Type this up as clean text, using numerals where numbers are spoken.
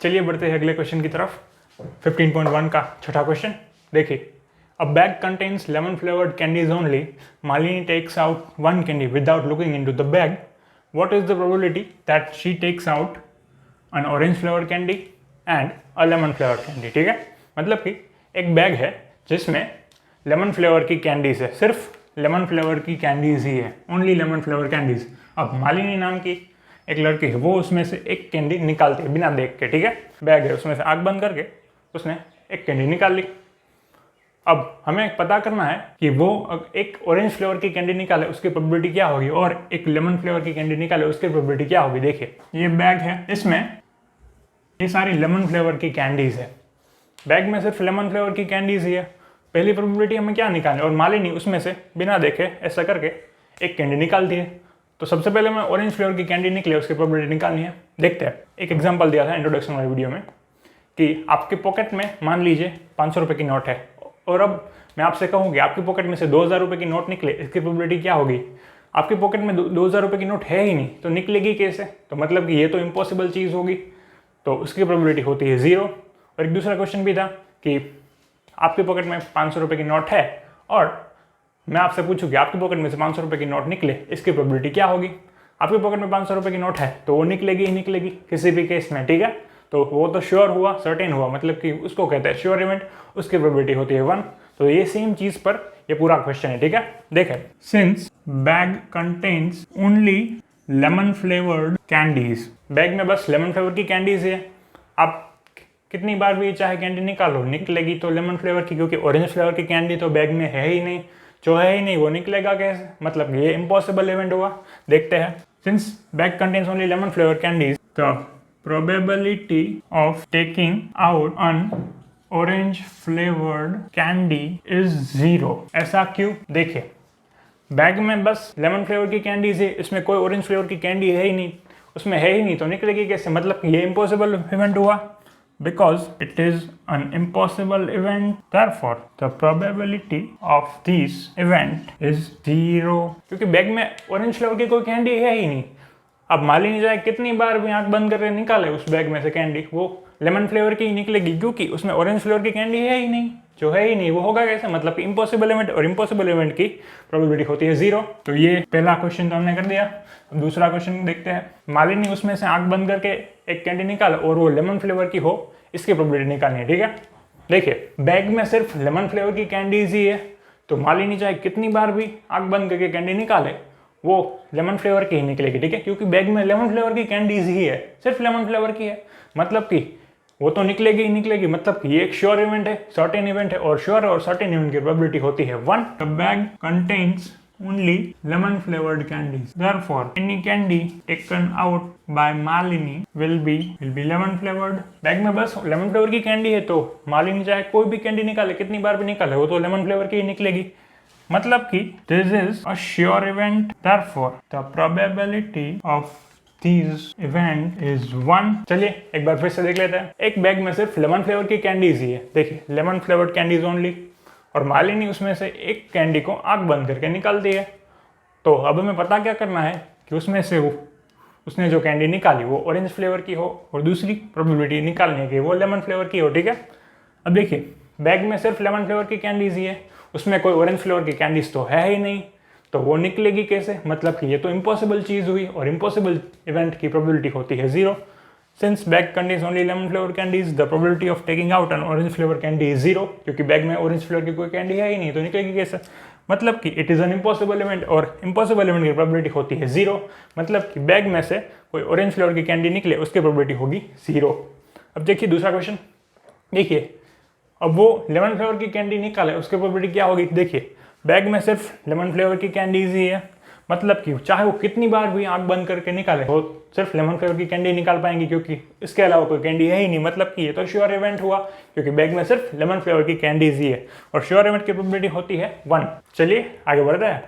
चलिए बढ़ते हैं अगले क्वेश्चन की तरफ। 15.1 का छठा क्वेश्चन देखिए, a bag contains lemon flavoured candies only, Malini takes out one candy without looking into the bag, what is the probability that she takes out an orange flavoured candy and a lemon flavoured candy. ठीक है, मतलब कि एक bag है जिसमें lemon flavour की candies है, सिर्फ लेमन फ्लेवर की कैंडीज ही है, ओनली लेमन फ्लेवर कैंडीज। अब मालिनी नाम की एक लड़की है, वो उसमें से एक कैंडी निकालती है बिना देख के। ठीक है, बैग है, उसमें से आँख बंद करके उसने एक कैंडी निकाल ली। अब हमें पता करना है कि वो एक ऑरेंज फ्लेवर की कैंडी निकाले उसकी प्रोबेबिलिटी क्या होगी, और एक लेमन फ्लेवर की कैंडी निकाले उसकी प्रोबेबिलिटी क्या होगी। देखिए, ये बैग है, इसमें ये सारी लेमन फ्लेवर की कैंडीज है, बैग में सिर्फ लेमन फ्लेवर की कैंडीज ही है। पहली प्रोबेबिलिटी हमें क्या निकालनी, और मालिनी उसमें से बिना देखे ऐसा करके एक कैंडी निकालती है। तो सबसे पहले हमें ऑरेंज फ्लेवर की कैंडी निकले उसकी प्रोबेबिलिटी निकालनी है। देखते हैं, एक एग्जांपल दिया था इंट्रोडक्शन वाली वीडियो में कि आपके पॉकेट में मान लीजिए 500 रुपये की नोट है, और अब मैं आपसे कहूँ कि आपकी पॉकेट में से 2000 रुपये की नोट निकले, इसकी प्रोबेबिलिटी क्या होगी। आपकी पॉकेट में 2000 रुपये की नोट है ही नहीं, तो निकलेगी कैसे, तो मतलब कि ये तो इम्पॉसिबल चीज़ होगी, तो उसकी प्रोबेबिलिटी होती है 0। और एक दूसरा क्वेश्चन भी था कि आपकी पॉकेट में 500 रुपये की नोट है, और मैं आपसे पूछूं कि आपकी पॉकेट में से 500 रुपये की नोट निकले, इसकी प्रोबेबिलिटी क्या होगी। आपकी पॉकेट में 500 रुपये की नोट है तो वो निकलेगी ही निकलेगी किसी भी केस में। ठीक है, तो वो तो श्योर हुआ, सर्टेन हुआ, मतलब कि उसको कहते हैं श्योर इवेंट, उसकी प्रोबेबिलिटी होती है 1। तो ये सेम चीज पर ये पूरा क्वेश्चन है। ठीक है, देखें, since bag contains only lemon flavoured candies, bag में बस लेमन फ्लेवर की कैंडीज है, आप कितनी बार भी चाहे कैंडी निकालो निकलेगी तो लेमन फ्लेवर की, क्योंकि ऑरेंज फ्लेवर की कैंडी तो बैग में है ही नहीं, जो है ही नहीं वो निकलेगा कैसे, मतलब ये इम्पॉसिबल इवेंट हुआ। देखते हैं, since bag contains only lemon flavour candies, the probability of taking out an orange flavoured candy is 0। ऐसा क्यों, देखिए, बैग में बस लेमन फ्लेवर की कैंडीज है, इसमें कोई ऑरेंज फ्लेवर की कैंडी है ही नहीं, उसमें है ही नहीं, तो निकलेगी कैसे, मतलब ये इम्पॉसिबल इवेंट हुआ। Because it is an impossible event, therefore the probability of this event is 0। क्योंकि बैग में ऑरेंज फ्लेवर की कोई कैंडी है ही नहीं। अब मालिनी जाए कितनी बार भी आंख बंद करके निकाले उस बैग में से कैंडी, वो लेमन फ्लेवर की ही निकलेगी, क्योंकि उसमें ऑरेंज फ्लेवर की कैंडी है ही नहीं, जो है ही नहीं वो होगा कैसे, मतलब कि इम्पॉसिबल इवेंट, और इम्पॉसिबल इवेंट की प्रोबेबिलिटी होती है 0। तो ये पहला क्वेश्चन तो हमने कर दिया। अब दूसरा क्वेश्चन देखते हैं, मालिनी उसमें से आंख बंद करके एक कैंडी निकाले और वो लेमन फ्लेवर की हो, इसकी प्रोबेबिलिटी निकालनी है। ठीक है, देखिए, बैग में सिर्फ लेमन फ्लेवर की कैंडीज ही है, तो मालिनी चाहे कितनी बार भी आंख बंद करके कैंडी निकाले वो लेमन फ्लेवर की ही निकलेगी। ठीक है, क्योंकि बैग में लेमन फ्लेवर की कैंडीज ही है, सिर्फ लेमन फ्लेवर की है, मतलब कि वो तो निकलेगी ही निकलेगी, मतलब कि ये एक श्योर इवेंट है, सर्टेन इवेंट है, और श्योर और सर्टेन इवेंट की प्रोबेबिलिटी होती है 1। The bag contains only lemon flavored candies, therefore any candy taken out by Malini will be lemon flavored। Bag में बस लेमन फ्लेवर की कैंडी है, तो मालिनी चाहे कोई भी कैंडी निकाले, कितनी बार भी निकाले, वो तो लेमन फ्लेवर की ही निकलेगी, मतलब कि this is a sure event, therefore the probability of this event is 1। चलिए एक बार फिर से देख लेते हैं, एक बैग में सिर्फ लेमन फ्लेवर की कैंडीज ही है, देखिए लेमन फ्लेवर्ड कैंडीज ओनली, और मालिनी उसमें से एक कैंडी को आंख बंद करके निकालती है। तो अब हमें पता क्या करना है कि उसमें से वो उसने जो कैंडी निकाली वो ऑरेंज फ्लेवर की हो, और दूसरी प्रोबेबिलिटी निकालने की वो लेमन फ्लेवर की हो। ठीक है, अब देखिए, बैग में सिर्फ लेमन फ्लेवर की कैंडीज ही है, उसमें कोई ऑरेंज फ्लेवर की कैंडीज तो है ही नहीं, तो वो निकलेगी कैसे, मतलब कि ये तो इम्पॉसिबल चीज़ हुई, और इम्पॉसिबल इवेंट की प्रोबेबिलिटी होती है 0। Since bag contains only lemon flavored candies, the probability of taking out an orange flavor candy is 0। क्योंकि बैग में ऑरेंज फ्लेवर की कोई कैंडी है ही नहीं, तो निकलेगी कैसे, मतलब कि it is an impossible event, और इम्पॉसिबल इवेंट की प्रोबेबिलिटी होती है 0, मतलब कि बैग में से कोई ऑरेंज फ्लेवर की कैंडी निकले उसकी प्रोबेबिलिटी होगी 0। अब देखिए दूसरा क्वेश्चन, देखिए, अब वो लेमन फ्लेवर की कैंडी निकाले उसकी प्रोबेबिलिटी क्या होगी। देखिए, बैग में सिर्फ लेमन फ्लेवर की कैंडीज ही है, मतलब कि चाहे वो कितनी बार भी आंख बंद करके निकाले वो सिर्फ लेमन फ्लेवर की कैंडी निकाल पाएंगी, क्योंकि इसके अलावा कोई कैंडी है ही नहीं, मतलब कि ये तो श्योर इवेंट हुआ, क्योंकि बैग में सिर्फ लेमन फ्लेवर की कैंडीज ही है, और श्योर इवेंट की प्रोबेबिलिटी होती है 1। चलिए आगे बढ़ते हैं।